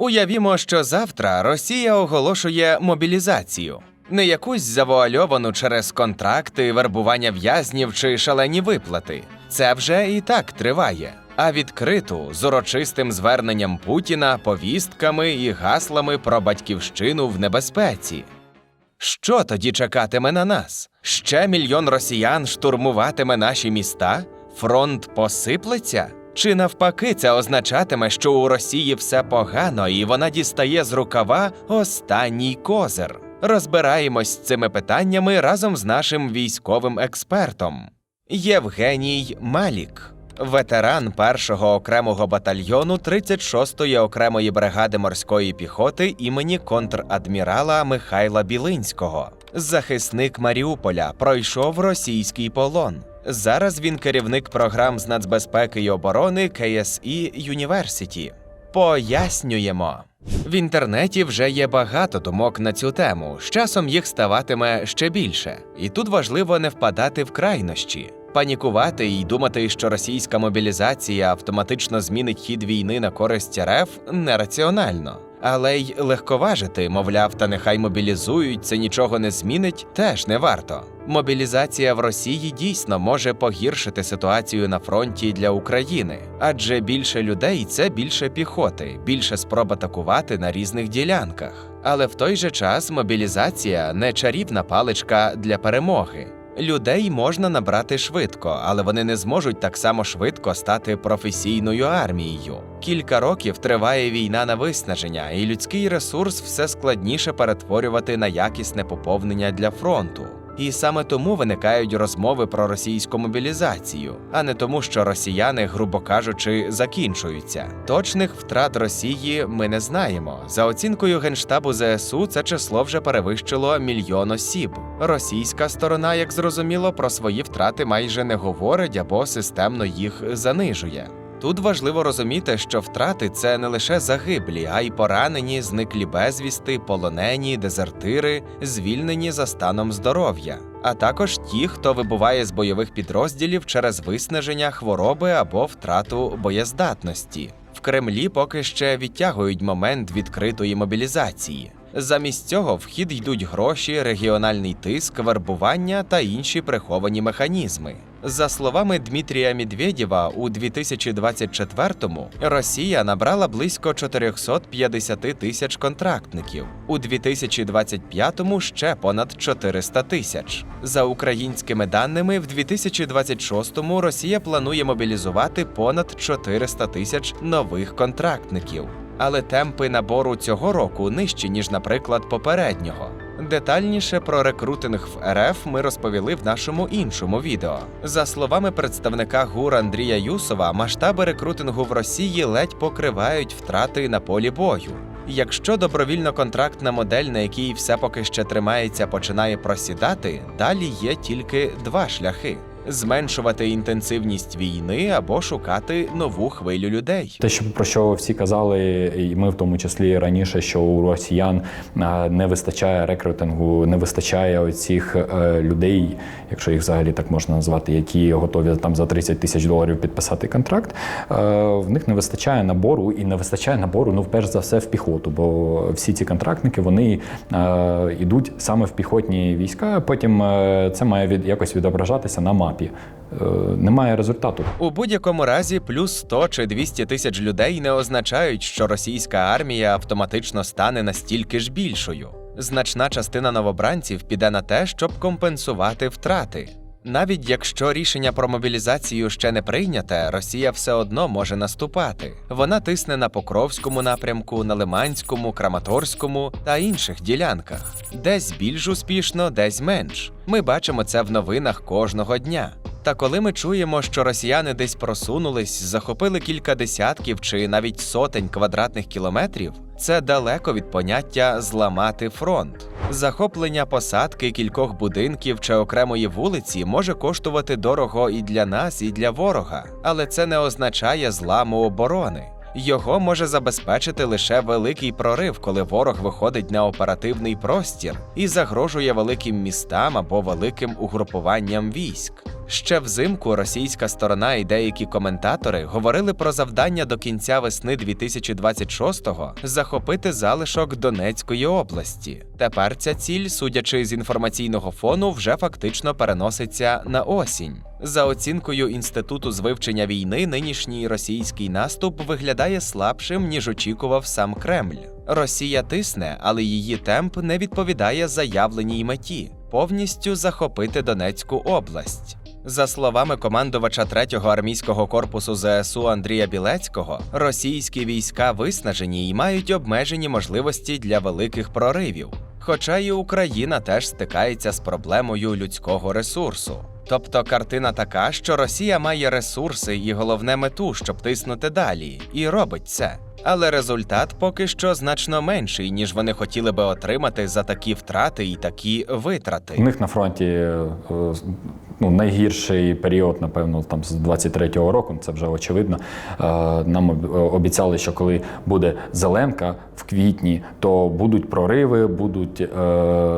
Уявімо, що завтра Росія оголошує мобілізацію. Не якусь завуальовану через контракти, вербування в'язнів чи шалені виплати. Це вже і так триває. А відкриту, з урочистим зверненням Путіна, повістками і гаслами про батьківщину в небезпеці. Що тоді чекатиме на нас? Ще 1 мільйон росіян штурмуватиме наші міста? Фронт посиплеться? Чи навпаки це означатиме, що у Росії все погано і вона дістає з рукава останній козир? Розбираємось з цими питаннями разом з нашим військовим експертом. Євгеній Малік, ветеран 1-го окремого батальйону 36-ї окремої бригади морської піхоти імені контр-адмірала Михайла Білинського. Захисник Маріуполя, пройшов російський полон. Зараз він керівник програм з нацбезпеки й оборони KSE University. Пояснюємо. В інтернеті вже є багато думок на цю тему, з часом їх ставатиме ще більше. І тут важливо не впадати в крайнощі. Панікувати і думати, що російська мобілізація автоматично змінить хід війни на користь РФ – нераціонально. Але й легковажити, мовляв, та нехай мобілізують, це нічого не змінить, теж не варто. Мобілізація в Росії дійсно може погіршити ситуацію на фронті для України. Адже більше людей – це більше піхоти, більше спроб атакувати на різних ділянках. Але в той же час мобілізація – не чарівна паличка для перемоги. Людей можна набрати швидко, але вони не зможуть так само швидко стати професійною армією. Кілька років триває війна на виснаження, і людський ресурс все складніше перетворювати на якісне поповнення для фронту. І саме тому виникають розмови про російську мобілізацію, а не тому, що росіяни, грубо кажучи, закінчуються. Точних втрат Росії ми не знаємо. За оцінкою Генштабу ЗСУ, це число вже перевищило 1 мільйон осіб. Російська сторона, як зрозуміло, про свої втрати майже не говорить або системно їх занижує. Тут важливо розуміти, що втрати – це не лише загиблі, а й поранені, зниклі безвісти, полонені, дезертири, звільнені за станом здоров'я. А також ті, хто вибуває з бойових підрозділів через виснаження, хвороби або втрату боєздатності. В Кремлі поки ще відтягують момент відкритої мобілізації. Замість цього в хід йдуть гроші, регіональний тиск, вербування та інші приховані механізми. За словами Дмитрія Медведєва, у 2024-му Росія набрала близько 450 тисяч контрактників, у 2025-му ще понад 400 тисяч. За українськими даними, в 2026-му Росія планує мобілізувати понад 400 тисяч нових контрактників. Але темпи набору цього року нижчі, ніж, наприклад, попереднього. Детальніше про рекрутинг в РФ ми розповіли в нашому іншому відео. За словами представника ГУР Андрія Юсова, масштаби рекрутингу в Росії ледь покривають втрати на полі бою. Якщо добровільно-контрактна модель, на якій все поки ще тримається, починає просідати, далі є тільки 2 шляхи – зменшувати інтенсивність війни або шукати нову хвилю людей. Те, про що всі казали, і ми в тому числі раніше, що у росіян не вистачає рекрутингу, не вистачає оцих людей, якщо їх взагалі так можна назвати, які готові там за 30 тисяч доларів підписати контракт, в них не вистачає набору, і не вистачає набору, перш за все, в піхоту, бо всі ці контрактники, вони йдуть саме в піхотні війська, потім це має якось відображатися на мапі. Немає результату. У будь-якому разі плюс 100 чи 200 тисяч людей не означають, що російська армія автоматично стане настільки ж більшою. Значна частина новобранців піде на те, щоб компенсувати втрати. Навіть якщо рішення про мобілізацію ще не прийняте, Росія все одно може наступати. Вона тисне на Покровському напрямку, на Лиманському, Краматорському та інших ділянках. Десь більш успішно, десь менш. Ми бачимо це в новинах кожного дня. Та коли ми чуємо, що росіяни десь просунулись, захопили кілька десятків чи навіть сотень квадратних кілометрів, це далеко від поняття «зламати фронт». Захоплення посадки кількох будинків чи окремої вулиці може коштувати дорого і для нас, і для ворога, але це не означає зламу оборони. Його може забезпечити лише великий прорив, коли ворог виходить на оперативний простір і загрожує великим містам або великим угрупуванням військ. Ще взимку російська сторона і деякі коментатори говорили про завдання до кінця весни 2026-го захопити залишок Донецької області. Тепер ця ціль, судячи з інформаційного фону, вже фактично переноситься на осінь. За оцінкою Інституту з вивчення війни, нинішній російський наступ виглядає слабшим, ніж очікував сам Кремль. Росія тисне, але її темп не відповідає заявленій меті – повністю захопити Донецьку область. За словами командувача 3-го армійського корпусу ЗСУ Андрія Білецького, російські війська виснажені і мають обмежені можливості для великих проривів. Хоча і Україна теж стикається з проблемою людського ресурсу. Тобто картина така, що Росія має ресурси і головне мету, щоб тиснути далі, і робить це. Але результат поки що значно менший, ніж вони хотіли би отримати за такі втрати і такі витрати. У них на фронті найгірший період, напевно, там з 23-го року, це вже очевидно. Нам обіцяли, що коли буде зеленка в квітні, то будуть прориви, будуть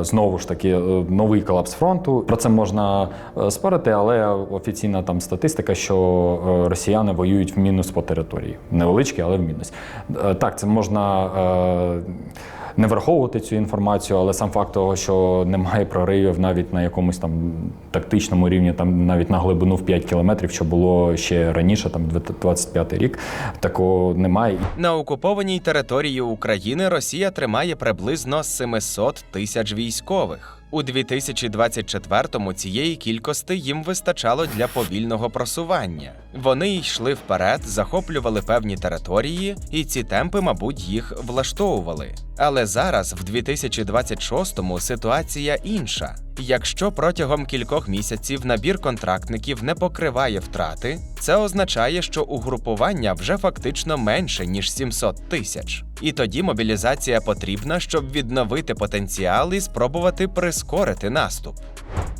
знову ж таки новий колапс фронту. Про це можна спорити, але офіційна там статистика, що росіяни воюють в мінус по території. Невеличкий, але в мінус. Так, це можна не враховувати цю інформацію, але сам факт того, що немає проривів навіть на якомусь там тактичному рівні, там навіть на глибину в 5 кілометрів, що було ще раніше, там 25-й рік, такого немає. На окупованій території України Росія тримає приблизно 700 тисяч військових. У 2024-му цієї кількості їм вистачало для повільного просування. Вони йшли вперед, захоплювали певні території, і ці темпи, мабуть, їх влаштовували. Але зараз, в 2026-му, ситуація інша. Якщо протягом кількох місяців набір контрактників не покриває втрати, це означає, що угрупування вже фактично менше, ніж 700 тисяч. І тоді мобілізація потрібна, щоб відновити потенціал і спробувати прискорити наступ.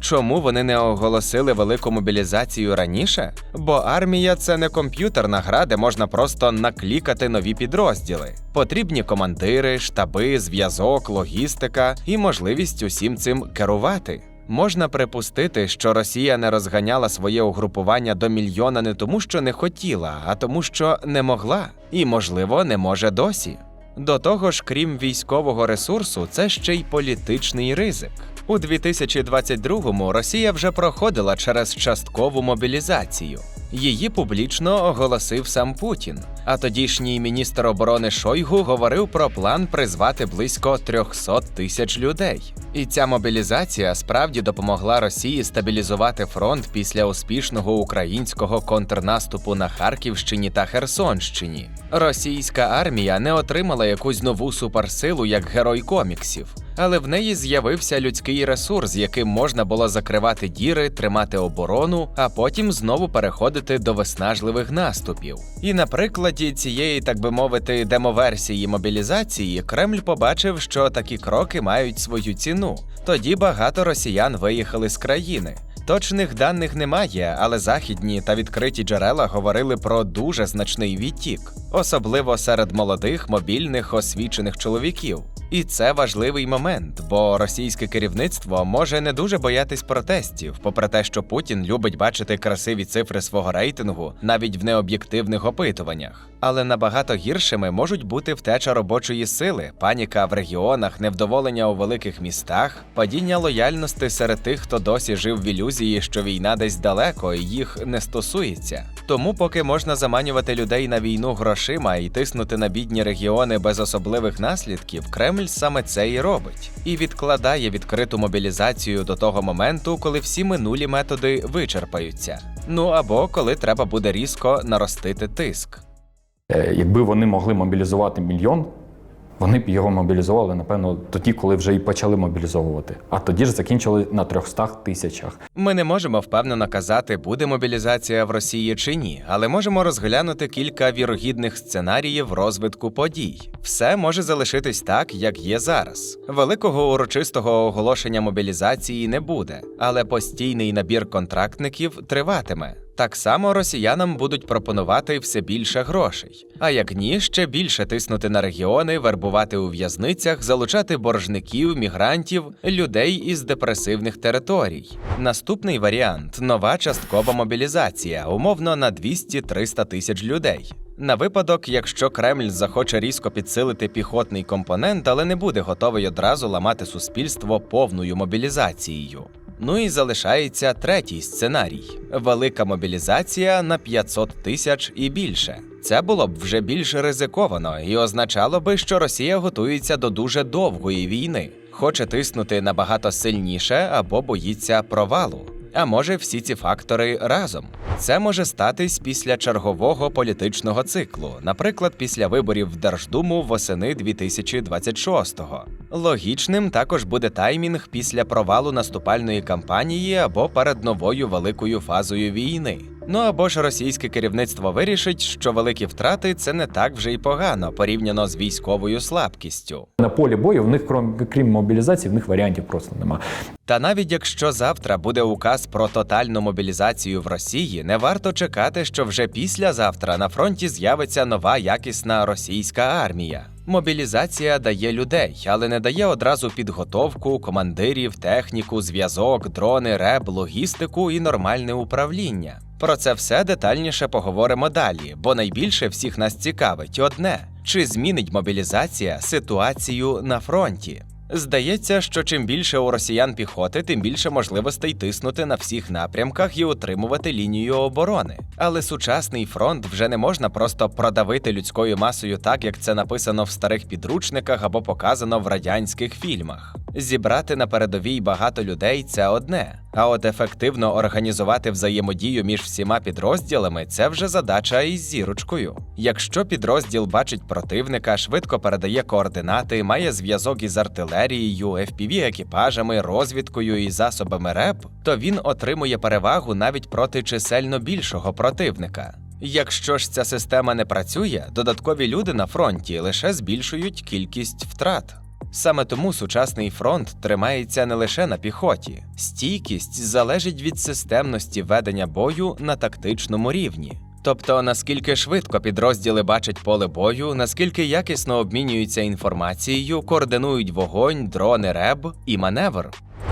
Чому вони не оголосили велику мобілізацію раніше? Бо армія – це не комп'ютерна гра, де можна просто наклікати нові підрозділи. Потрібні командири, штаби, зв'язок, логістика і можливість усім цим керувати. Можна припустити, що Росія не розганяла своє угрупування до мільйона не тому, що не хотіла, а тому, що не могла. І, можливо, не може досі. До того ж, крім військового ресурсу, це ще й політичний ризик. У 2022-му Росія вже проходила через часткову мобілізацію. Її публічно оголосив сам Путін, а тодішній міністр оборони Шойгу говорив про план призвати близько 300 тисяч людей. І ця мобілізація справді допомогла Росії стабілізувати фронт після успішного українського контрнаступу на Харківщині та Херсонщині. Російська армія не отримала якусь нову суперсилу, як герой коміксів, але в неї з'явився людський ресурс, яким можна було закривати діри, тримати оборону, а потім знову переходити до виснажливих наступів. І на прикладі цієї, так би мовити, демоверсії мобілізації Кремль побачив, що такі кроки мають свою ціну. Тоді багато росіян виїхали з країни. Точних даних немає, але західні та відкриті джерела говорили про дуже значний відтік, особливо серед молодих, мобільних, освічених чоловіків. І це важливий момент, бо російське керівництво може не дуже боятись протестів, попри те, що Путін любить бачити красиві цифри свого рейтингу навіть в необ'єктивних опитуваннях. Але набагато гіршими можуть бути втеча робочої сили, паніка в регіонах, невдоволення у великих містах, падіння лояльності серед тих, хто досі жив в ілюзії, що війна десь далеко і їх не стосується. Тому поки можна заманювати людей на війну грошима і тиснути на бідні регіони без особливих наслідків, Кремль саме це і робить. І відкладає відкриту мобілізацію до того моменту, коли всі минулі методи вичерпаються. Ну або коли треба буде різко наростити тиск. Якби вони могли мобілізувати мільйон, вони б його мобілізували, напевно, тоді, коли вже і почали мобілізовувати. А тоді ж закінчили на 300 тисячах. Ми не можемо впевнено казати, буде мобілізація в Росії чи ні, але можемо розглянути кілька вірогідних сценаріїв розвитку подій. Все може залишитись так, як є зараз. Великого урочистого оголошення мобілізації не буде, але постійний набір контрактників триватиме. Так само росіянам будуть пропонувати все більше грошей. А як ні, ще більше тиснути на регіони, вербувати у в'язницях, залучати боржників, мігрантів, людей із депресивних територій. Наступний варіант – нова часткова мобілізація, умовно на 200-300 тисяч людей. На випадок, якщо Кремль захоче різко підсилити піхотний компонент, але не буде готовий одразу ламати суспільство повною мобілізацією. Ну і залишається третій сценарій – велика мобілізація на 500 тисяч і більше. Це було б вже більш ризиковано і означало би, що Росія готується до дуже довгої війни, хоче тиснути набагато сильніше або боїться провалу. А може всі ці фактори разом. Це може статись після чергового політичного циклу, наприклад, після виборів в Держдуму восени 2026-го. Логічним також буде таймінг після провалу наступальної кампанії або перед новою великою фазою війни. Ну або ж російське керівництво вирішить, що великі втрати – це не так вже й погано, порівняно з військовою слабкістю. На полі бою в них, крім мобілізації, в них варіантів просто нема. Та навіть якщо завтра буде указ про тотальну мобілізацію в Росії, не варто чекати, що вже післязавтра на фронті з'явиться нова якісна російська армія. Мобілізація дає людей, але не дає одразу підготовку, командирів, техніку, зв'язок, дрони, РЕБ, логістику і нормальне управління. Про це все детальніше поговоримо далі, бо найбільше всіх нас цікавить одне – чи змінить мобілізація ситуацію на фронті? Здається, що чим більше у росіян піхоти, тим більше можливостей тиснути на всіх напрямках і утримувати лінію оборони. Але сучасний фронт вже не можна просто продавити людською масою так, як це написано в старих підручниках або показано в радянських фільмах. Зібрати на передовій багато людей – це одне, а от ефективно організувати взаємодію між всіма підрозділами – це вже задача із зірочкою. Якщо підрозділ бачить противника, швидко передає координати, має зв'язок із артилерією, FPV-екіпажами, розвідкою і засобами РЕБ, то він отримує перевагу навіть проти чисельно більшого противника. Якщо ж ця система не працює, додаткові люди на фронті лише збільшують кількість втрат. Саме тому сучасний фронт тримається не лише на піхоті. Стійкість залежить від системності ведення бою на тактичному рівні. Тобто, наскільки швидко підрозділи бачать поле бою, наскільки якісно обмінюються інформацією, координують вогонь, дрони, РЕБ і маневр.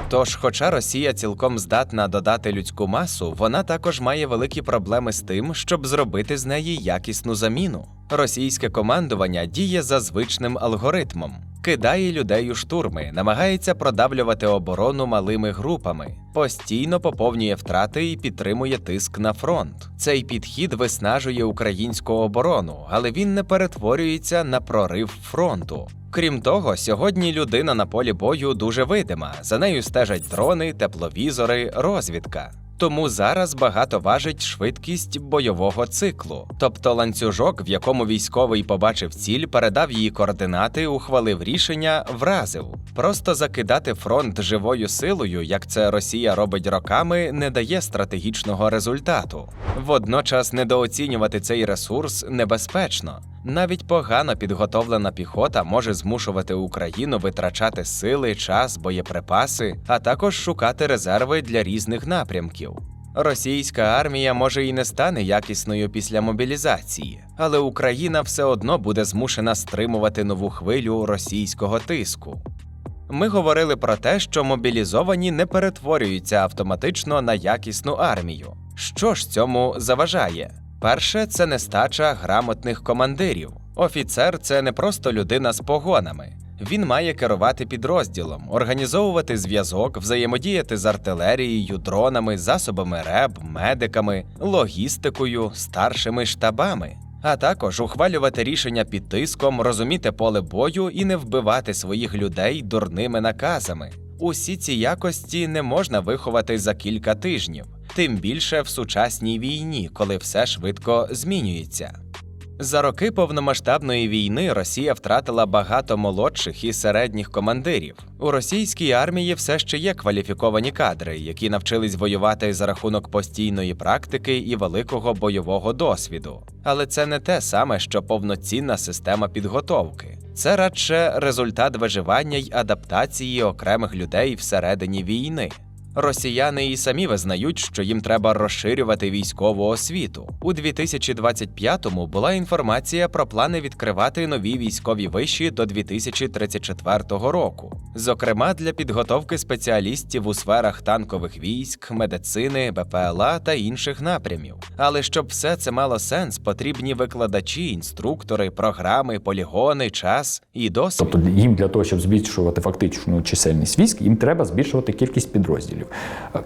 Тож, хоча Росія цілком здатна додати людську масу, вона також має великі проблеми з тим, щоб зробити з неї якісну заміну. Російське командування діє за звичним алгоритмом. Кидає людей у штурми, намагається продавлювати оборону малими групами, постійно поповнює втрати і підтримує тиск на фронт. Цей підхід виснажує українську оборону, але він не перетворюється на прорив фронту. Крім того, сьогодні людина на полі бою дуже видима, за нею стежать дрони, тепловізори, розвідка. Тому зараз багато важить швидкість бойового циклу, тобто ланцюжок, в якому військовий побачив ціль, передав її координати, ухвалив рішення, вразив. Просто закидати фронт живою силою, як це Росія робить роками, не дає стратегічного результату. Водночас недооцінювати цей ресурс небезпечно. Навіть погано підготовлена піхота може змушувати Україну витрачати сили, час, боєприпаси, а також шукати резерви для різних напрямків. Російська армія може і не стане якісною після мобілізації, але Україна все одно буде змушена стримувати нову хвилю російського тиску. Ми говорили про те, що мобілізовані не перетворюються автоматично на якісну армію. Що ж цьому заважає? Перше – це нестача грамотних командирів. Офіцер – це не просто людина з погонами. Він має керувати підрозділом, організовувати зв'язок, взаємодіяти з артилерією, дронами, засобами РЕБ, медиками, логістикою, старшими штабами. А також ухвалювати рішення під тиском, розуміти поле бою і не вбивати своїх людей дурними наказами. Усі ці якості не можна виховати за кілька тижнів. Тим більше в сучасній війні, коли все швидко змінюється. За роки повномасштабної війни Росія втратила багато молодших і середніх командирів. У російській армії все ще є кваліфіковані кадри, які навчились воювати за рахунок постійної практики і великого бойового досвіду. Але це не те саме, що повноцінна система підготовки. Це радше результат виживання й адаптації окремих людей всередині війни. Росіяни і самі визнають, що їм треба розширювати військову освіту. У 2025-му була інформація про плани відкривати нові військові виші до 2034 року. Зокрема, для підготовки спеціалістів у сферах танкових військ, медицини, БПЛА та інших напрямів. Але щоб все це мало сенс, потрібні викладачі, інструктори, програми, полігони, час і досвід. Тобто їм для того, щоб збільшувати фактичну чисельність військ, їм треба збільшувати кількість підрозділів.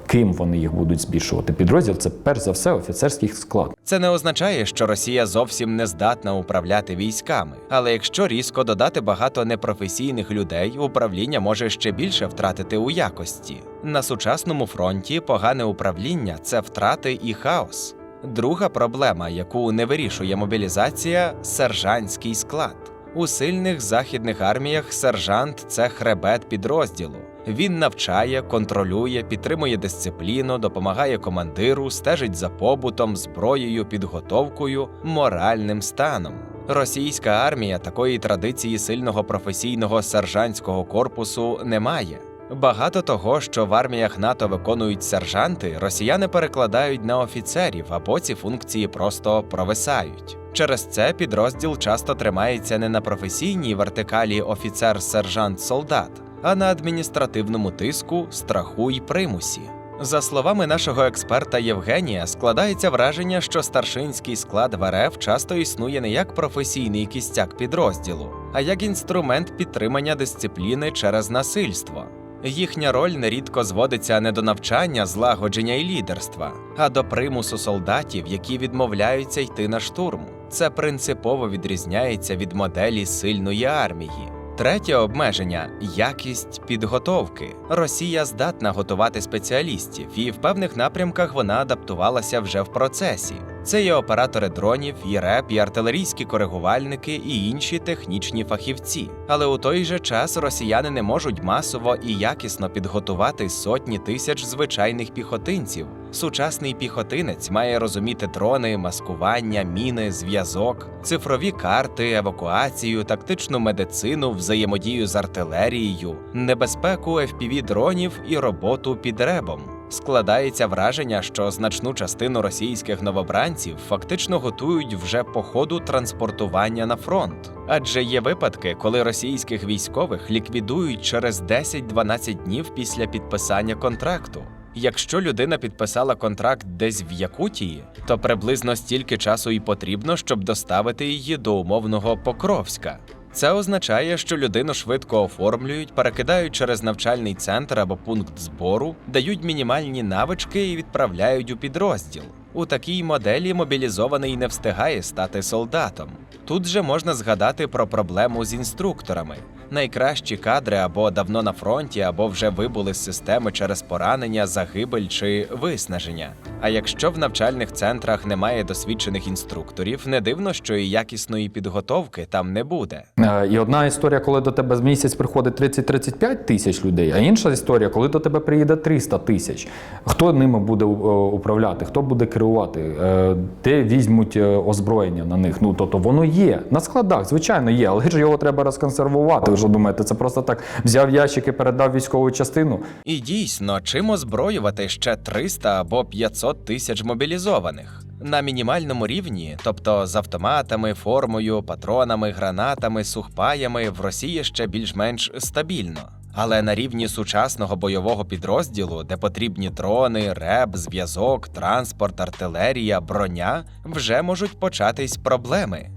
Ким вони їх будуть збільшувати? Підрозділ – це перш за все офіцерський склад. Це не означає, що Росія зовсім не здатна управляти військами. Але якщо різко додати багато непрофесійних людей, управління може ще більше втратити у якості. На сучасному фронті погане управління – це втрати і хаос. Друга проблема, яку не вирішує мобілізація – сержантський склад. У сильних західних арміях сержант – це хребет підрозділу. Він навчає, контролює, підтримує дисципліну, допомагає командиру, стежить за побутом, зброєю, підготовкою, моральним станом. Російська армія такої традиції сильного професійного сержантського корпусу не має. Багато того, що в арміях НАТО виконують сержанти, росіяни перекладають на офіцерів, або ці функції просто провисають. Через це підрозділ часто тримається не на професійній вертикалі офіцер-сержант-солдат, а на адміністративному тиску, страху й примусі. За словами нашого експерта Євгенія, складається враження, що старшинський склад в РФ часто існує не як професійний кістяк підрозділу, а як інструмент підтримання дисципліни через насильство. Їхня роль нерідко зводиться не до навчання, злагодження і лідерства, а до примусу солдатів, які відмовляються йти на штурм. Це принципово відрізняється від моделі сильної армії. Третє обмеження – якість підготовки. Росія здатна готувати спеціалістів, і в певних напрямках вона адаптувалася вже в процесі. Це і оператори дронів, і РЕП, і артилерійські коригувальники, і інші технічні фахівці. Але у той же час росіяни не можуть масово і якісно підготувати сотні тисяч звичайних піхотинців. Сучасний піхотинець має розуміти дрони, маскування, міни, зв'язок, цифрові карти, евакуацію, тактичну медицину, взаємодію з артилерією, небезпеку FPV-дронів і роботу під ребом. Складається враження, що значну частину російських новобранців фактично готують вже по ходу транспортування на фронт. Адже є випадки, коли російських військових ліквідують через 10-12 днів після підписання контракту. Якщо людина підписала контракт десь в Якутії, то приблизно стільки часу і потрібно, щоб доставити її до умовного Покровська. Це означає, що людину швидко оформлюють, перекидають через навчальний центр або пункт збору, дають мінімальні навички і відправляють у підрозділ. У такій моделі мобілізований не встигає стати солдатом. Тут же можна згадати про проблему з інструкторами. Найкращі кадри або давно на фронті, або вже вибули з системи через поранення, загибель чи виснаження. А якщо в навчальних центрах немає досвідчених інструкторів, не дивно, що і якісної підготовки там не буде. І одна історія, коли до тебе з місяць приходить 30-35 тисяч людей, а інша історія, коли до тебе приїде 300 тисяч. Хто ними буде управляти, хто буде керувати, де візьмуть озброєння на них? Ну, тобто воно є, на складах, звичайно, є, але ж його треба розконсервувати. Ви ж думаєте, це просто так взяв ящик і передав військову частину? І дійсно, чим озброювати ще 300 або 500 тисяч мобілізованих? На мінімальному рівні, тобто з автоматами, формою, патронами, гранатами, сухпаями, в Росії ще більш-менш стабільно. Але на рівні сучасного бойового підрозділу, де потрібні дрони, РЕБ, зв'язок, транспорт, артилерія, броня, вже можуть початись проблеми.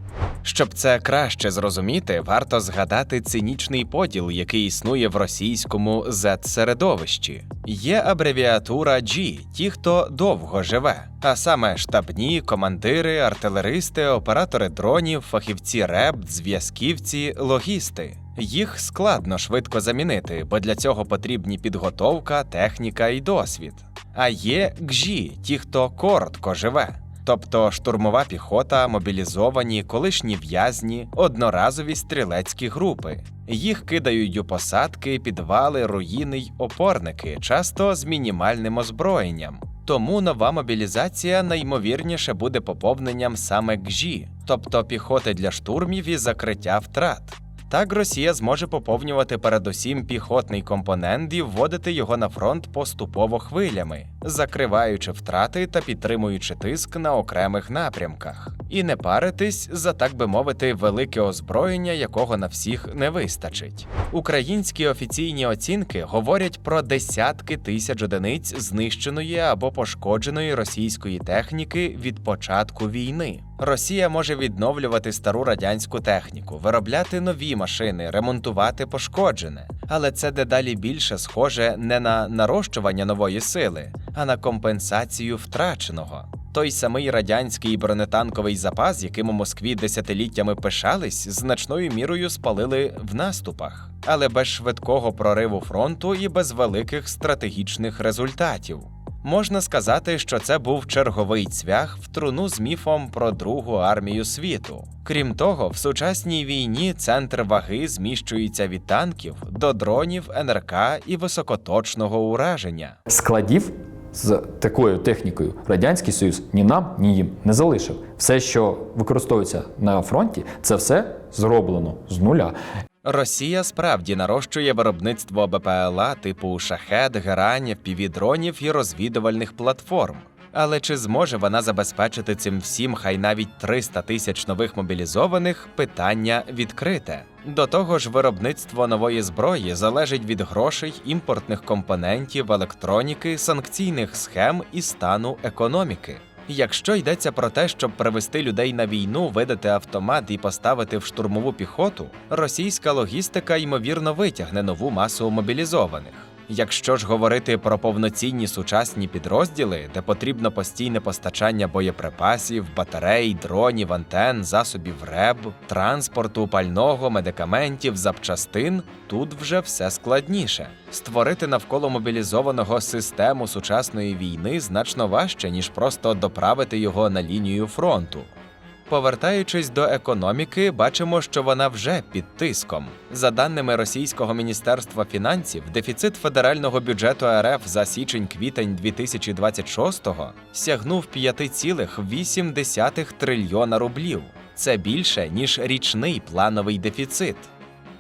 Щоб це краще зрозуміти, варто згадати цинічний поділ, який існує в російському Z-середовищі. Є абревіатура G – ті, хто довго живе, а саме штабні, командири, артилеристи, оператори дронів, фахівці РЕБ, зв'язківці, логісти. Їх складно швидко замінити, бо для цього потрібні підготовка, техніка і досвід. А є ГЖІ – ті, хто коротко живе. Тобто штурмова піхота, мобілізовані, колишні в'язні, одноразові стрілецькі групи. Їх кидають у посадки, підвали, руїни й опорники, часто з мінімальним озброєнням. Тому нова мобілізація найімовірніше буде поповненням саме ГЖІ, тобто піхоти для штурмів і закриття втрат. Так Росія зможе поповнювати передусім піхотний компонент і вводити його на фронт поступово хвилями, закриваючи втрати та підтримуючи тиск на окремих напрямках. І не паритись за, так би мовити, велике озброєння, якого на всіх не вистачить. Українські офіційні оцінки говорять про десятки тисяч одиниць знищеної або пошкодженої російської техніки від початку війни. Росія може відновлювати стару радянську техніку, виробляти нові машини, ремонтувати пошкоджене. Але це дедалі більше схоже не на нарощування нової сили, а на компенсацію втраченого. Той самий радянський бронетанковий запас, яким у Москві десятиліттями пишались, значною мірою спалили в наступах. Але без швидкого прориву фронту і без великих стратегічних результатів. Можна сказати, що це був черговий цвях в труну з міфом про Другу армію світу. Крім того, в сучасній війні центр ваги зміщується від танків до дронів, НРК і високоточного ураження. Складів з такою технікою Радянський Союз ні нам, ні їм не залишив. Все, що використовується на фронті, це все зроблено з нуля. Росія справді нарощує виробництво БПЛА типу «Шахед», «Герань», FPV-дронів і розвідувальних платформ. Але чи зможе вона забезпечити цим всім хай навіть 300 тисяч нових мобілізованих – питання відкрите. До того ж, виробництво нової зброї залежить від грошей, імпортних компонентів, електроніки, санкційних схем і стану економіки. Якщо йдеться про те, щоб привести людей на війну, видати автомат і поставити в штурмову піхоту, російська логістика ймовірно витягне нову масу мобілізованих. Якщо ж говорити про повноцінні сучасні підрозділи, де потрібно постійне постачання боєприпасів, батарей, дронів, антен, засобів РЕБ, транспорту, пального, медикаментів, запчастин, тут вже все складніше. Створити навколо мобілізованого систему сучасної війни значно важче, ніж просто доправити його на лінію фронту. Повертаючись до економіки, бачимо, що вона вже під тиском. За даними Російського міністерства фінансів, дефіцит федерального бюджету РФ за січень-квітень 2026-го сягнув 5,8 трильйона рублів. Це більше, ніж річний плановий дефіцит.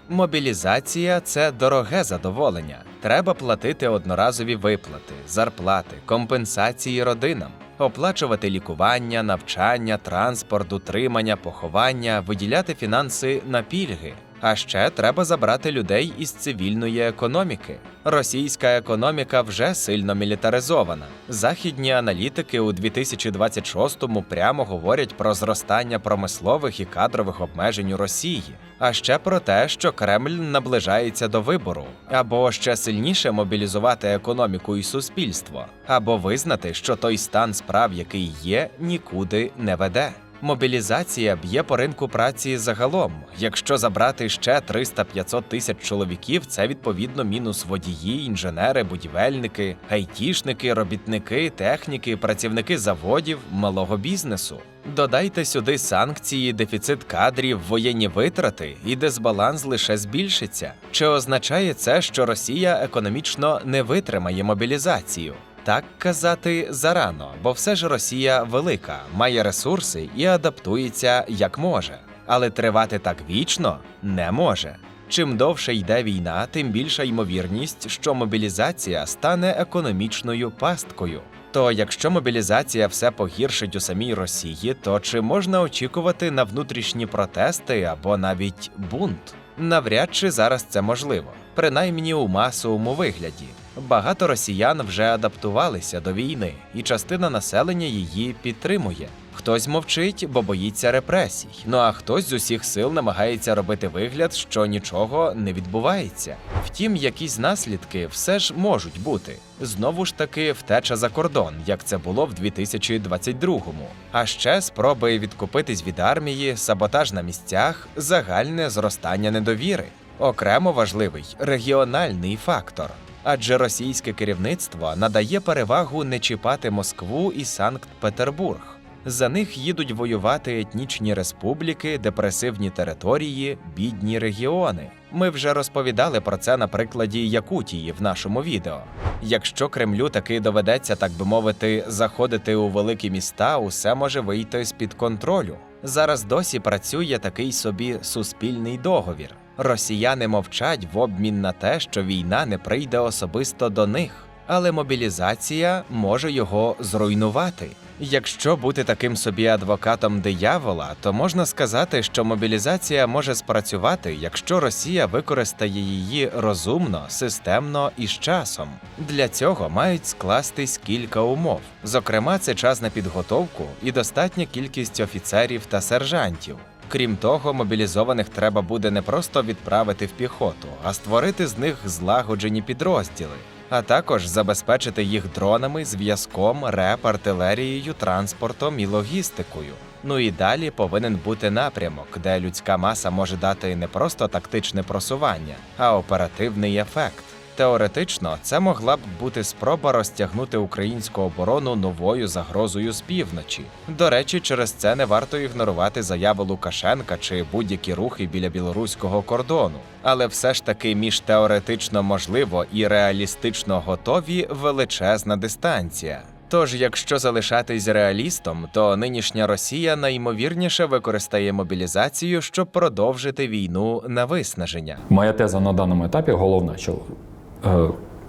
Мобілізація – це дороге задоволення. Треба платити одноразові виплати, зарплати, компенсації родинам. Оплачувати лікування, навчання, транспорт, утримання, поховання, виділяти фінанси на пільги. А ще треба забрати людей із цивільної економіки. Російська економіка вже сильно мілітаризована. Західні аналітики у 2026-му прямо говорять про зростання промислових і кадрових обмежень у Росії. А ще про те, що Кремль наближається до вибору. Або ще сильніше мобілізувати економіку і суспільство. Або визнати, що той стан справ, який є, нікуди не веде. Мобілізація б'є по ринку праці загалом. Якщо забрати ще 300-500 тисяч чоловіків, це відповідно мінус водії, інженери, будівельники, айтішники, робітники, техніки, працівники заводів, малого бізнесу. Додайте сюди санкції, дефіцит кадрів, воєнні витрати, і дисбаланс лише збільшиться. Чи означає це, що Росія економічно не витримає мобілізацію? Так казати зарано, бо все ж Росія велика, має ресурси і адаптується як може. Але тривати так вічно не може. Чим довше йде війна, тим більша ймовірність, що мобілізація стане економічною пасткою. То якщо мобілізація все погіршить у самій Росії, то чи можна очікувати на внутрішні протести або навіть бунт? Навряд чи зараз це можливо, принаймні у масовому вигляді. Багато росіян вже адаптувалися до війни, і частина населення її підтримує. Хтось мовчить, бо боїться репресій, ну а хтось з усіх сил намагається робити вигляд, що нічого не відбувається. Втім, якісь наслідки все ж можуть бути. Знову ж таки, втеча за кордон, як це було в 2022-му. А ще спроби відкупитись від армії, саботаж на місцях, загальне зростання недовіри. Окремо важливий – регіональний фактор. Адже російське керівництво надає перевагу не чіпати Москву і Санкт-Петербург. За них їдуть воювати етнічні республіки, депресивні території, бідні регіони. Ми вже розповідали про це на прикладі Якутії в нашому відео. Якщо Кремлю таки доведеться, так би мовити, заходити у великі міста, усе може вийти з-під контролю. Зараз досі працює такий собі суспільний договір. Росіяни мовчать в обмін на те, що війна не прийде особисто до них, але мобілізація може його зруйнувати. Якщо бути таким собі адвокатом диявола, то можна сказати, що мобілізація може спрацювати, якщо Росія використає її розумно, системно і з часом. Для цього мають скластись кілька умов. Зокрема, це час на підготовку і достатня кількість офіцерів та сержантів. Крім того, мобілізованих треба буде не просто відправити в піхоту, а створити з них злагоджені підрозділи, а також забезпечити їх дронами, зв'язком, РЕП, артилерією, транспортом і логістикою. Ну і далі повинен бути напрямок, де людська маса може дати не просто тактичне просування, а оперативний ефект. Теоретично, це могла б бути спроба розтягнути українську оборону новою загрозою з півночі. До речі, через це не варто ігнорувати заяви Лукашенка чи будь-які рухи біля білоруського кордону. Але все ж таки між теоретично можливо і реалістично готові величезна дистанція. Тож, якщо залишатись реалістом, то нинішня Росія найімовірніше використає мобілізацію, щоб продовжити війну на виснаження. Моя теза на даному етапі головна, що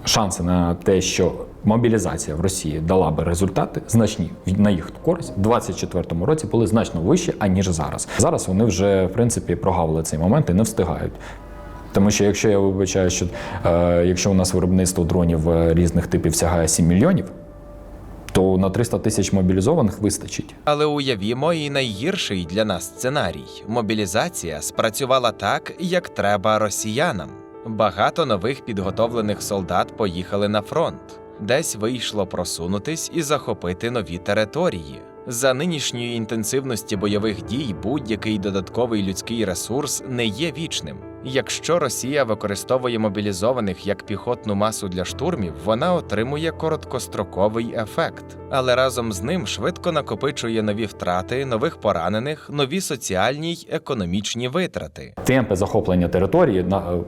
шанси на те, що мобілізація в Росії дала би результати значні на їх користь, в 2024 році були значно вищі, аніж зараз. Зараз вони вже, в принципі, прогавили цей момент і не встигають. Тому що, якщо я вибачаю, що якщо у нас виробництво дронів різних типів сягає 7 мільйонів, то на 300 тисяч мобілізованих вистачить. Але уявімо і найгірший для нас сценарій. Мобілізація спрацювала так, як треба росіянам. Багато нових підготовлених солдат поїхали на фронт. Десь вийшло просунутись і захопити нові території. За нинішньої інтенсивності бойових дій будь-який додатковий людський ресурс не є вічним. Якщо Росія використовує мобілізованих як піхотну масу для штурмів, вона отримує короткостроковий ефект. Але разом з ним швидко накопичує нові втрати, нових поранених, нові соціальні й економічні витрати. Темпи захоплення території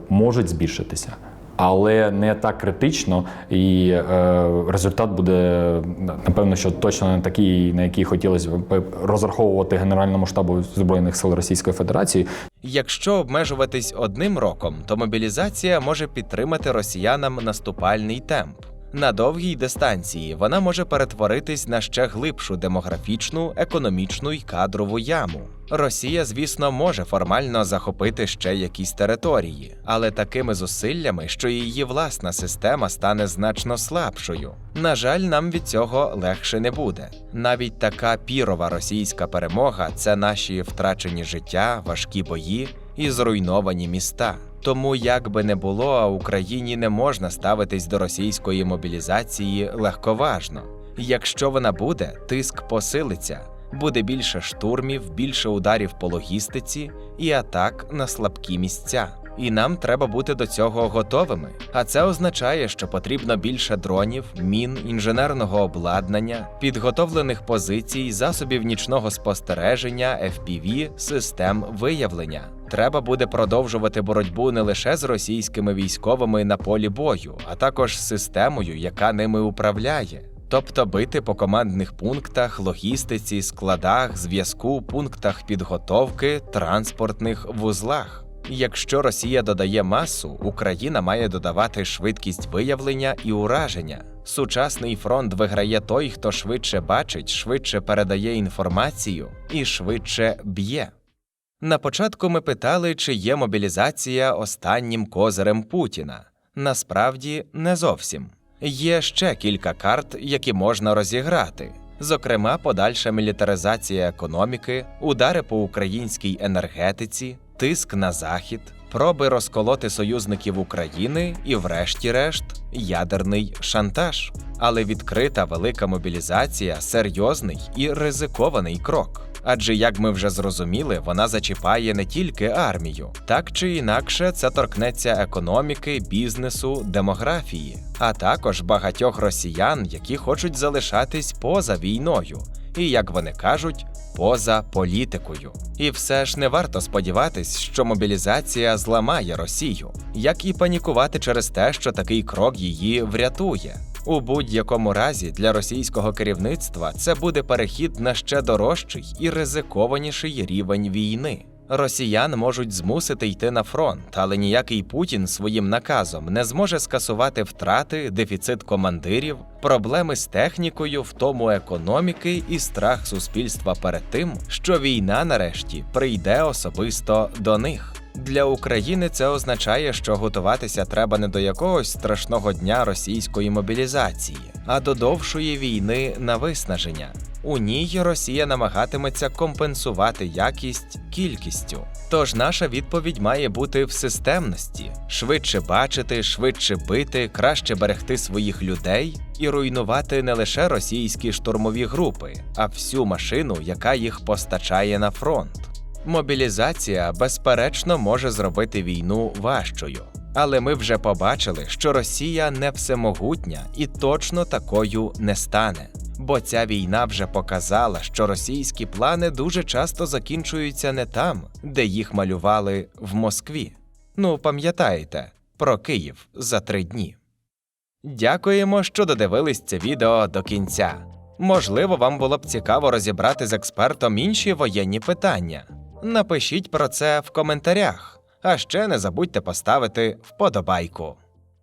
можуть збільшитися, але не так критично, і результат буде, напевно, що точно не такий, на який хотілося б розраховувати Генеральному штабу Збройних сил Російської Федерації. Якщо обмежуватись одним роком, то мобілізація може підтримати росіянам наступальний темп. На довгій дистанції вона може перетворитись на ще глибшу демографічну, економічну й кадрову яму. Росія, звісно, може формально захопити ще якісь території, але такими зусиллями, що її власна система стане значно слабшою. На жаль, нам від цього легше не буде. Навіть така пірова російська перемога – це наші втрачені життя, важкі бої і зруйновані міста. Тому, як би не було, а Україні не можна ставитись до російської мобілізації легковажно. Якщо вона буде, тиск посилиться. Буде більше штурмів, більше ударів по логістиці і атак на слабкі місця. І нам треба бути до цього готовими. А це означає, що потрібно більше дронів, мін, інженерного обладнання, підготовлених позицій, засобів нічного спостереження, FPV, систем виявлення. Треба буде продовжувати боротьбу не лише з російськими військовими на полі бою, а також з системою, яка ними управляє. Тобто бити по командних пунктах, логістиці, складах, зв'язку, пунктах підготовки, транспортних вузлах. Якщо Росія додає масу, Україна має додавати швидкість виявлення і ураження. Сучасний фронт виграє той, хто швидше бачить, швидше передає інформацію і швидше б'є. На початку ми питали, чи є мобілізація останнім козирем Путіна. Насправді, не зовсім. Є ще кілька карт, які можна розіграти. Зокрема, подальша мілітаризація економіки, удари по українській енергетиці, тиск на Захід, проби розколоти союзників України і, врешті-решт, ядерний шантаж. Але відкрита велика мобілізація – серйозний і ризикований крок. Адже, як ми вже зрозуміли, вона зачіпає не тільки армію. Так чи інакше, це торкнеться економіки, бізнесу, демографії, а також багатьох росіян, які хочуть залишатись поза війною і, як вони кажуть, поза політикою. І все ж не варто сподіватись, що мобілізація зламає Росію, як і панікувати через те, що такий крок її врятує. У будь-якому разі для російського керівництва це буде перехід на ще дорожчий і ризикованіший рівень війни. Росіян можуть змусити йти на фронт, але ніякий Путін своїм наказом не зможе скасувати втрати, дефіцит командирів, проблеми з технікою, втому економіки і страх суспільства перед тим, що війна нарешті прийде особисто до них. Для України це означає, що готуватися треба не до якогось страшного дня російської мобілізації, а до довшої війни на виснаження. У ній Росія намагатиметься компенсувати якість кількістю. Тож наша відповідь має бути в системності – швидше бачити, швидше бити, краще берегти своїх людей і руйнувати не лише російські штурмові групи, а всю машину, яка їх постачає на фронт. Мобілізація, безперечно, може зробити війну важчою. Але ми вже побачили, що Росія не всемогутня і точно такою не стане. Бо ця війна вже показала, що російські плани дуже часто закінчуються не там, де їх малювали в Москві. Ну, пам'ятаєте, про Київ за 3 дні. Дякуємо, що додивились це відео до кінця. Можливо, вам було б цікаво розібрати з експертом інші воєнні питання. Напишіть про це в коментарях, а ще не забудьте поставити вподобайку.